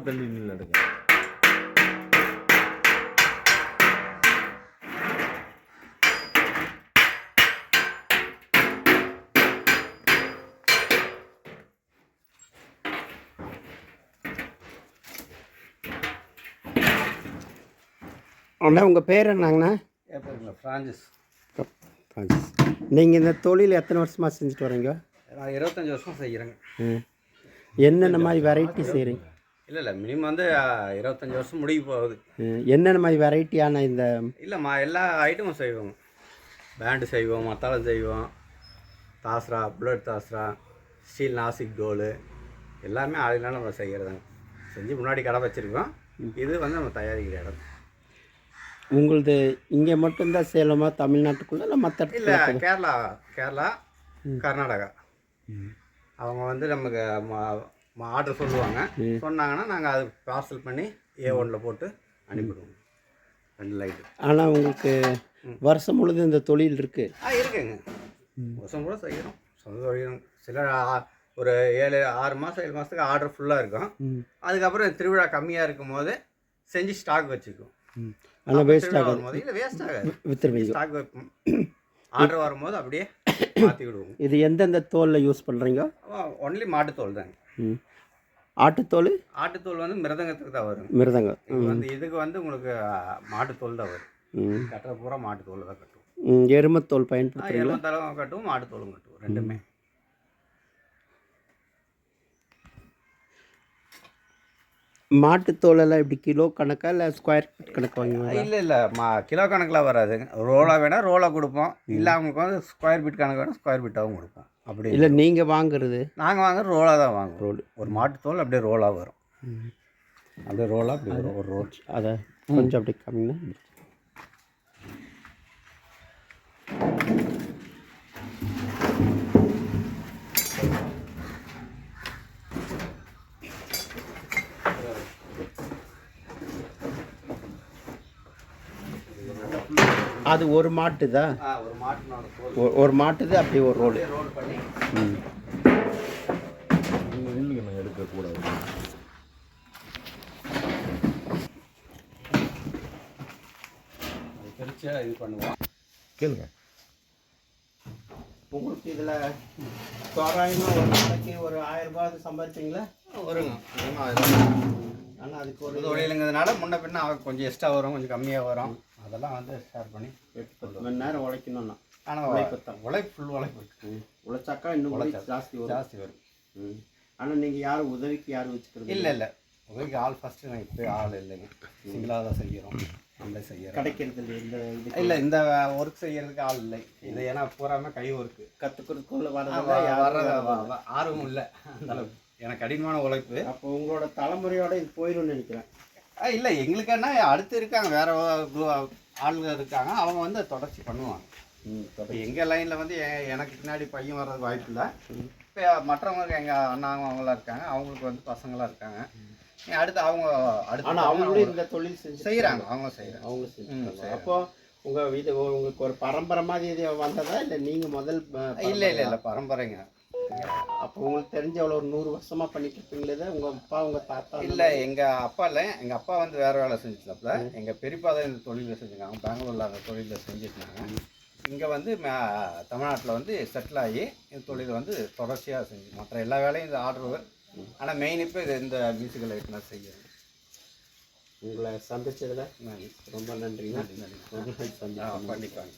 தள்ளி நின்று எடுங்க. அண்ணா உங்கள் பேர் என்னங்கண்ணா? என் பேருங்களா ஃப்ரான்சிஸ். ஃப்ரான்சிஸ். நீங்கள் இந்த தொழில் எத்தனை வருஷமாக செஞ்சுட்டு வரீங்க? நான் 25 வருஷம் செய்கிறேங்க. என்னென்ன மாதிரி வெரைட்டி செய்கிறீங்க? இல்லை மினிமம் வந்து 25 வருஷம் முடிய போகுது. என்னென்ன மாதிரி வெரைட்டியான இந்த இல்லைம்மா எல்லா ஐட்டமும் செய்வோங்க. பேண்டு செய்வோம், மத்தாளம் செய்வோம், தாஸ்ரா, புல்லட் தாஸ்ரா, ஸ்டீல் நாசிக் டோலு எல்லாமே ஆளுனால நம்ம செய்கிறதாங்க. செஞ்சு முன்னாடி கடை வச்சுருக்கோம். இது வந்து நம்ம தயாரிக்கிற இடம். உங்களது இங்கே மட்டும்தான் சேலமா, தமிழ்நாட்டுக்குள்ளே இல்லை மற்ற? இல்லை கேரளா கர்நாடகா. அவங்க வந்து நமக்கு ஆர்டர் சொல்லுவாங்க. சொன்னாங்கன்னா நாங்கள் அது பார்சல் பண்ணி A1 போட்டு அனுப்பிடுவோம். 2 லைட்டு. ஆனால் உங்களுக்கு வருஷம் முழுது இந்த தொழில் இருக்குது? இருக்குங்க. வருஷம் கூட செய்கிறோம். சொந்த தொழில். சில ஒரு 6 மாதம் 7 மாதத்துக்கு ஆர்டர் ஃபுல்லாக இருக்கும். அதுக்கப்புறம் திருவிழா கம்மியாக இருக்கும் போது செஞ்சு ஸ்டாக் வச்சுக்குவோம். ஆனால் வேஸ்ட் ஆகாது. இல்லை வேஸ்ட் ஆகாது. வித்துருவீங்க. ஸ்டாக் வைப்போம். ஆர்டர் வரும்போது அப்படியே மாற்றி விடுவோம். இது எந்தெந்த தோலில் யூஸ் பண்ணுறீங்க? ஒன்லி மாட்டுத்தோல் தாங்க. ஆட்டுத்தோல்? ஆட்டுத்தோல் வந்து மிருதங்கத்துக்கு தான் வரும். மிருதங்கம் வந்து இதுக்கு வந்து உங்களுக்கு மாட்டுத்தோல் தான் வரும். கட்டுற பூரா மாட்டுத்தோல் தான் கட்டுவோம். எருமத்தோல் பயன்படுத்துறீங்களா? எருமத்தோலும் கட்டுவோம், மாட்டுத்தோலும் கட்டுவோம். ரெண்டுமே. மாட்டுத்தோலெல்லாம் இப்படி கிலோ கணக்கா இல்லை ஸ்கொயர் ஃபீட் கணக்கு வாங்குவாங்க? இல்லை கிலோ கணக்கில் வராதுங்க. ரோலாக வேணால் ரோலாக கொடுப்போம். இல்லை அவங்களுக்கு வந்து ஸ்கொயர் ஃபீட் கணக்கு வேணால் ஸ்கொயர் ஃபீட்டாகவும் கொடுப்போம். அப்படி இல்லை நீங்கள் வாங்குறது? நாங்கள் வாங்குறது ரோலாக தான் வாங்குவோம். ரோல் ஒரு மாட்டுத்தோல் அப்படியே ரோலாக வரும். அப்படியே ரோலாக அப்படி வரும் ஒரு ரோல். அதை கொஞ்சம் அப்படி கம்மினா அது ஒரு மாட்டு தான். ஒரு மாட்டுனோட தோல். ஒரு மாட்டுது அப்படியே ஒரு ரோல் பண்ணி இல்லைங்க, நான் எடுக்கக்கூடாது. பிரிச்சு இது பண்ணுவோம். கேளுங்க. உங்களுக்கு இதில் தோராயமாக ஒரு நாளைக்கு ஒரு 1000 ரூபாய் சம்பாதிப்பீங்களா? வருங்க. ஆனால் அதுக்கு ஒரு தொழிலுங்கிறதுனால முன்ன பின்ன கொஞ்சம் எக்ஸ்ட்ரா வரும், கொஞ்சம் கம்மியாக வரும். அதெல்லாம் வந்து ஷேர் பண்ணி 8-10 மணி நேரம் உழைக்கணும்னா. ஆனால் உழைப்பு ஃபுல் உழைப்பு இருக்குது. உழைச்சாக்கா இன்னும் ஜாஸ்தி வரும். ஆனால் நீங்கள் யாரும் உதவிக்கு யாரும் வச்சுக்கிறது? இல்லை உதவிக்கு ஆள் ஃபஸ்ட்டு நான் இப்போ ஆள் இல்லைங்க. சிங்கிளாக தான் செய்கிறோம். நம்மளே செய்கிறோம். கிடைக்கிறது இல்லை இந்த இல்லை இந்த ஒர்க் செய்கிறதுக்கு ஆள் இல்லை. இது ஏன்னா பூராமே கை ஒர்க்கு. கற்றுக்கிறதுக்குள்ள வர ஆர்வம் இல்லை அந்த அளவுக்கு. எனக்கு கடினமான உழைப்பு. அப்போ உங்களோட தலைமுறையோட இது போயிடும்னு நினைக்கிறேன். இல்லை எங்களுக்குன்னா அடுத்து இருக்காங்க, வேறு ஆளுங்க இருக்காங்க. அவங்க வந்து தொடர்ச்சி பண்ணுவாங்க. இப்போ எங்கள் லைனில் வந்து எனக்கு பின்னாடி பையன் வர்றதுக்கு வாய்ப்பு இல்லை. இப்போ மற்றவங்களுக்கு எங்கள் அண்ணாங்க அவங்களாம் இருக்காங்க. அவங்களுக்கு வந்து பசங்களாம் இருக்காங்க. அடுத்து அவங்க ஆனால் அவங்களும் இந்த தொழில் செய்கிறாங்க. அவங்க செய்கிறாங்க. அவங்க செஞ்சுருக்காங்க. அப்போது உங்கள் இது உங்களுக்கு ஒரு பரம்பரை மாதிரி இது வந்ததா இல்லை நீங்கள் முதல்? இல்லை பரம்பரைங்க. அப்போ உங்களுக்கு தெரிஞ்ச அவ்வளோ ஒரு 100 வருஷமாக பண்ணிட்டு இருப்பீங்களே உங்கள் அப்பா உங்கள் தாத்தா? இல்லை எங்கள் அப்பா இல்லை. எங்கள் அப்பா வந்து வேறு வேலை செஞ்சுட்டாப்புல. எங்கள் பெரியப்பா தான் இந்த தொழிலில் செஞ்சுருக்காங்க. பெங்களூரில் அந்த தொழிலில் செஞ்சுருந்தாங்க. இங்கே வந்து தமிழ்நாட்டில் வந்து செட்டில் ஆகி இந்த தொழில் வந்து தொடர்ச்சியாக செஞ்சு மற்ற எல்லா வேலையும் இந்த ஆர்டரு. ஆனால் மெயின் இப்போ இது இந்த மியூசிக்கல் லைட் நான் செய்கிறேன். உங்களை சந்திச்சதில் ரொம்ப நன்றிங்க. நன்றி. பண்ணிப்பாங்க.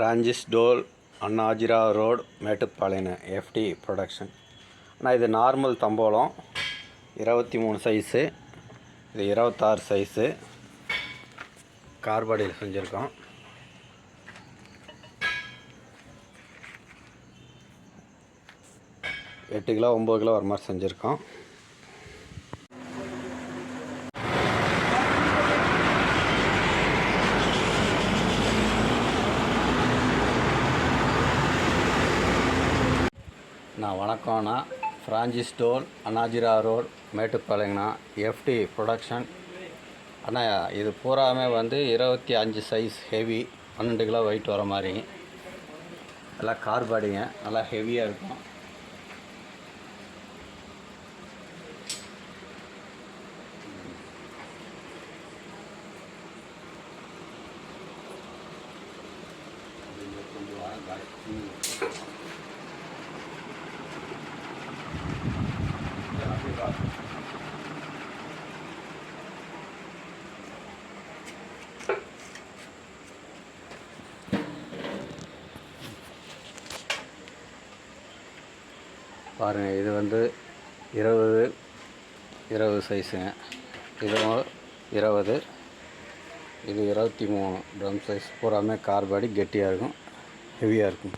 Francis toll, Annajira road, Mettupalayam, FT production. ஆனால் இது நார்மல் தம்போலம் 23 சைஸு, இது 26 சைஸு கார்பாடியில் செஞ்சுருக்கோம். எட்டு கிலோ 9 கிலோ வர மாதிரி செஞ்சுருக்கோம். வணக்கம்ண்ணா, ஃப்ரான்சிஸ் டோல், அண்ணாஜிரா ரோடு, மேட்டுப்பாளையங்கண்ணா, எஃப்டி ப்ரொடக்ஷன். அண்ணா இது பூராமே வந்து 25 சைஸ் ஹெவி, 12 கிலோ வெயிட் வர மாதிரி நல்லா கார்பாடிங்க, நல்லா ஹெவியாக இருக்கும். பாருங்கள், இது வந்து 20 சைஸுங்க, இதுவும் 20, இது 23 ட்ரம் சைஸ். பூராமே கார்பாடி கெட்டியாக இருக்கும், ஹெவியாக இருக்கும்.